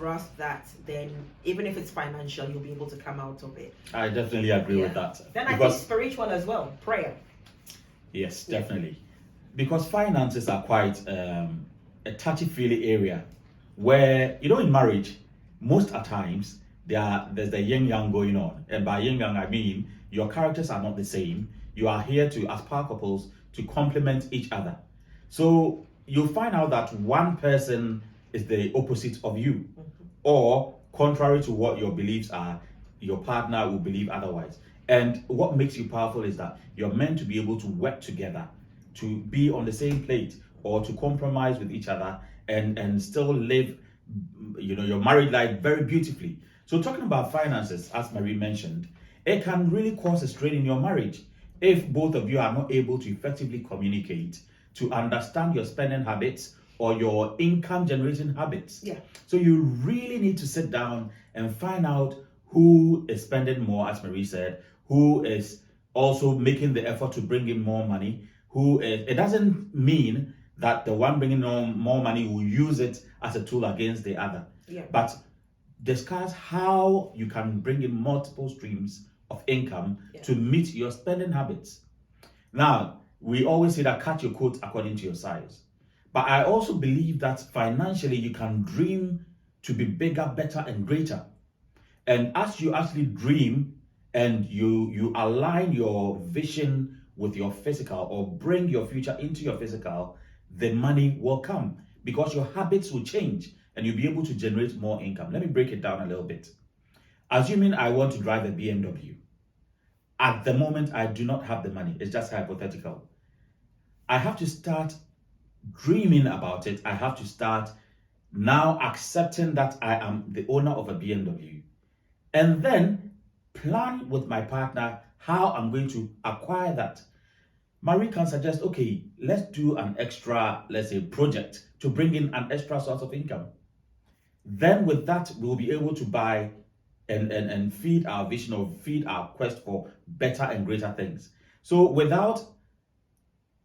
grasp that, then even if it's financial, you'll be able to come out of it. I definitely agree with that. Then I think spiritual as well, prayer. Yes, definitely. Because finances are quite a touchy-feely area where, in marriage, most at times, there's the yin-yang going on. And by yin-yang, I mean your characters are not the same. You are here to, as power couples, to complement each other. So you'll find out that one person is the opposite of you, or contrary to what your beliefs are, your partner will believe otherwise. And what makes you powerful is that you're meant to be able to work together, to be on the same plate, or to compromise with each other and still live, your married life very beautifully. So talking about finances, as Marie mentioned, it can really cause a strain in your marriage if both of you are not able to effectively communicate, to understand your spending habits or your income generating habits. Yeah. So you really need to sit down and find out who is spending more, as Marie said, who is also making the effort to bring in more money, it doesn't mean that the one bringing on more money will use it as a tool against the other. Yeah. But discuss how you can bring in multiple streams of income to meet your spending habits. Now, we always say that cut your coat according to your size. But I also believe that financially you can dream to be bigger, better, and greater. And as you actually dream and you align your vision with your physical, or bring your future into your physical, the money will come because your habits will change and you'll be able to generate more income. Let me break it down a little bit. Assuming I want to drive a BMW. At the moment, I do not have the money. It's just hypothetical. I have to start dreaming about it. I have to start now accepting that I am the owner of a BMW. And then plan with my partner how I'm going to acquire that. Marie can suggest, okay, let's do an extra, let's say, project to bring in an extra source of income. Then with that, we'll be able to buy and feed our vision, or feed our quest for better and greater things. So without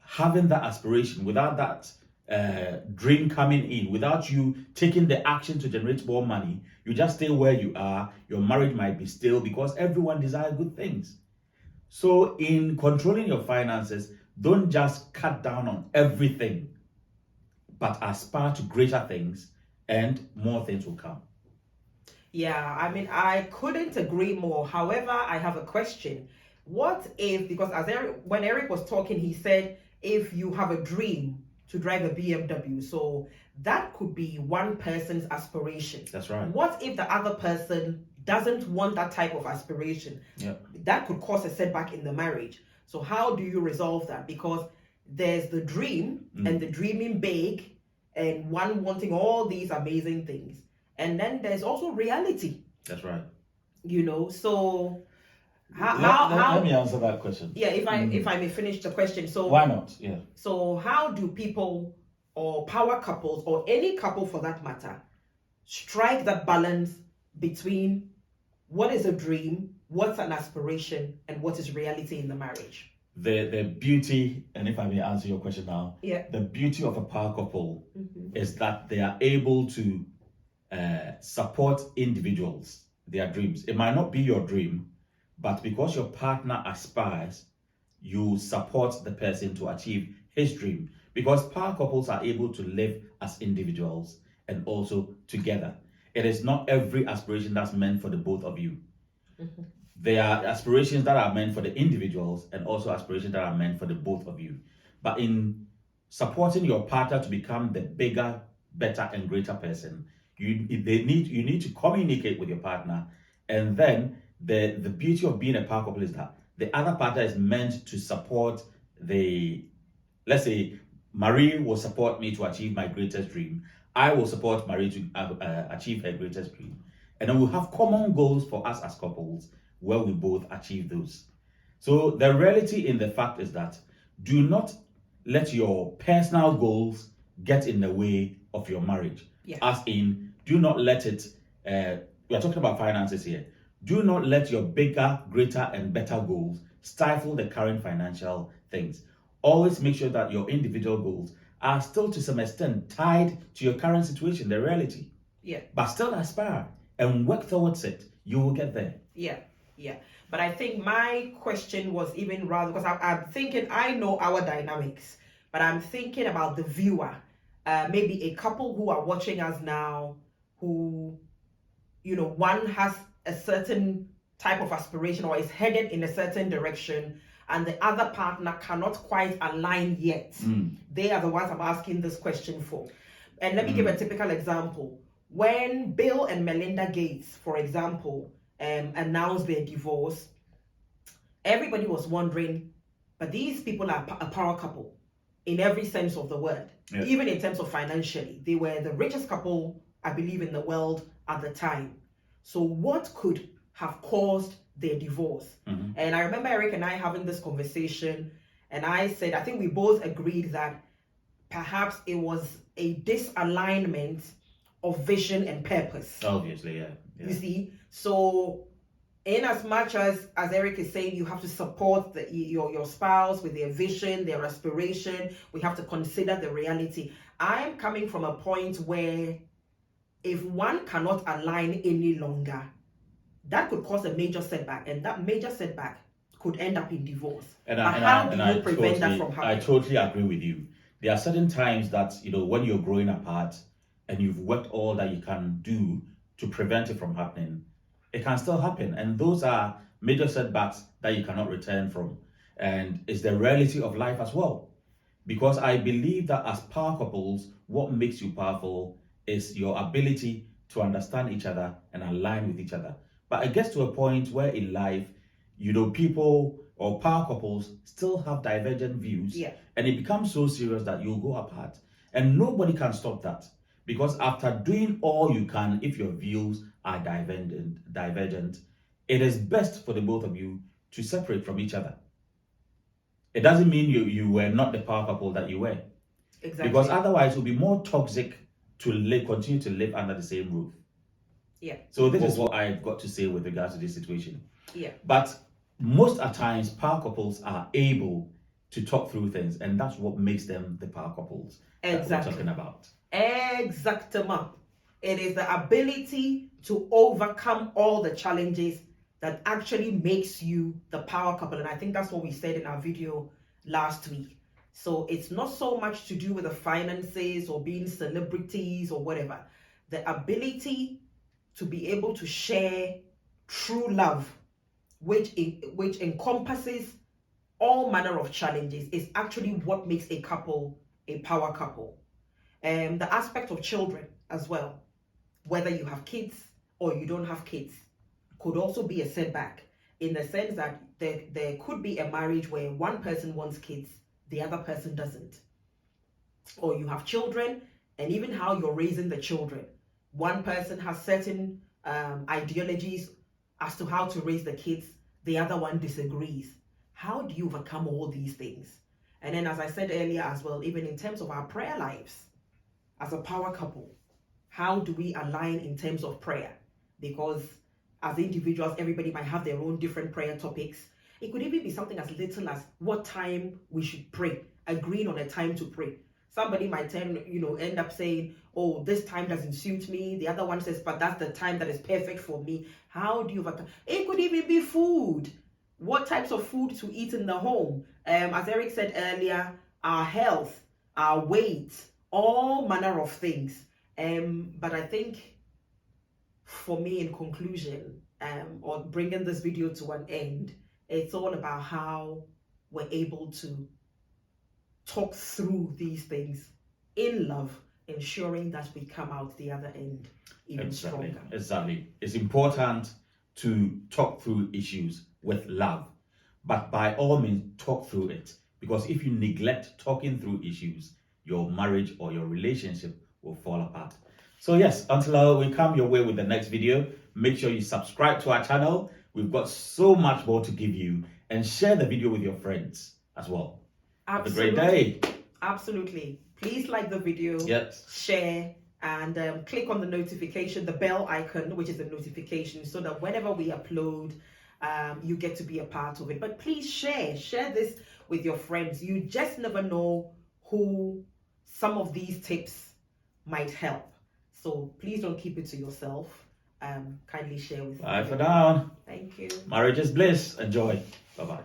having that aspiration, without that dream coming in, without you taking the action to generate more money, you just stay where you are. Your marriage might be stale because everyone desires good things. So in controlling your finances, don't just cut down on everything, but aspire to greater things, and more things will come. Yeah, I mean, I couldn't agree more. However, I have a question. What if, because when Eric was talking, he said, if you have a dream to drive a BMW, so that could be one person's aspiration. That's right. What if the other person doesn't want that type of aspiration? Yep. That could cause a setback in the marriage. So how do you resolve that? Because there's the dream and the dreaming big and one wanting all these amazing things. And then there's also reality. That's right. So let me answer that question. Yeah, if I may finish the question. So why not? Yeah. So how do people, or power couples, or any couple for that matter, strike that balance between what is a dream, what's an aspiration, and what is reality in the marriage? The beauty, and if I may answer your question now, the beauty of a power couple is that they are able to support individuals, their dreams. It might not be your dream, but because your partner aspires, you support the person to achieve his dream. Because power couples are able to live as individuals and also together. It is not every aspiration that's meant for the both of you. There are aspirations that are meant for the individuals and also aspirations that are meant for the both of you. But in supporting your partner to become the bigger, better, and greater person, you need to communicate with your partner. And then the beauty of being a power couple is that the other partner is meant to support let's say Marie will support me to achieve my greatest dream. I will support Marie to achieve her greatest dream. And then we'll have common goals for us as couples where we both achieve those. So the reality in the fact is that do not let your personal goals get in the way of your marriage. Yeah. As in, do not let it, we are talking about finances here. Do not let your bigger, greater, and better goals stifle the current financial things. Always make sure that your individual goals are still to some extent tied to your current situation, the reality. Yeah. But still aspire and work towards it. You will get there. Yeah. Yeah. But I think my question was even rather, because I'm thinking, I know our dynamics, but I'm thinking about the viewer. Maybe a couple who are watching us now, who, one has a certain type of aspiration or is headed in a certain direction, and the other partner cannot quite align yet. They are the ones I'm asking this question for. And let me give a typical example. When Bill and Melinda Gates, for example, announced their divorce, everybody was wondering, but these people are a power couple in every sense of the word. Yeah. Even in terms of financially. They were the richest couple, I believe, in the world at the time. So what could have caused their divorce? And I remember Eric and I having this conversation, and I said, I think we both agreed that perhaps it was a disalignment of vision and purpose. Obviously, yeah. You see? So in as much as Eric is saying, you have to support your spouse with their vision, their aspiration. We have to consider the reality. I'm coming from a point where if one cannot align any longer, that could cause a major setback, and that major setback could end up in divorce. How do you prevent that from happening? I totally agree with you. There are certain times that, when you're growing apart and you've worked all that you can do to prevent it from happening, it can still happen. And those are major setbacks that you cannot return from. And it's the reality of life as well. Because I believe that as power couples, what makes you powerful is your ability to understand each other and align with each other. But it gets to a point where in life, people or power couples still have divergent views. Yeah. And it becomes so serious that you'll go apart. And nobody can stop that. Because after doing all you can, if your views are divergent, it is best for the both of you to separate from each other. It doesn't mean you were not the power couple that you were. Exactly. Because otherwise it will be more toxic to continue to live under the same roof. Yeah. So this is what I've got to say with regards to this situation. Yeah. But most at times, power couples are able to talk through things, and that's what makes them the power couples that we're talking about. Exactement. It is the ability to overcome all the challenges that actually makes you the power couple. And I think that's what we said in our video last week. So it's not so much to do with the finances or being celebrities or whatever. The ability to be able to share true love, which encompasses all manner of challenges, is actually what makes a couple a power couple. The aspect of children as well, whether you have kids or you don't have kids, could also be a setback, in the sense that there could be a marriage where one person wants kids, the other person doesn't. Or you have children, and even how you're raising the children. One person has certain ideologies as to how to raise the kids, the other one disagrees. How do you overcome all these things? And then, as I said earlier as well, even in terms of our prayer lives, as a power couple, how do we align in terms of prayer? Because as individuals, everybody might have their own different prayer topics. It could even be something as little as what time we should pray, agreeing on a time to pray. Somebody might end up saying, oh, this time doesn't suit me. The other one says, but that's the time that is perfect for me. How do you overcome? It could even be food. What types of food to eat in the home? As Eric said earlier, our health, our weight, all manner of things. But I think for me, in conclusion, or bringing this video to an end, it's all about how we're able to talk through these things in love, ensuring that we come out the other end even stronger. Exactly. It's important to talk through issues with love, but by all means, talk through it. Because if you neglect talking through issues, your marriage or your relationship will fall apart. So yes, until we come your way with the next video, make sure you subscribe to our channel. We've got so much more to give you, and share the video with your friends as well. Absolutely. Have a great day. Absolutely. Please like the video, yes, share, and click on the notification, the bell icon, which is the notification, so that whenever we upload, you get to be a part of it. But please share this with your friends. You just never know who some of these tips might help. So please don't keep it to yourself. Kindly share with Bye for everyone. now. Thank you. Marriage is bliss. Enjoy. Bye bye.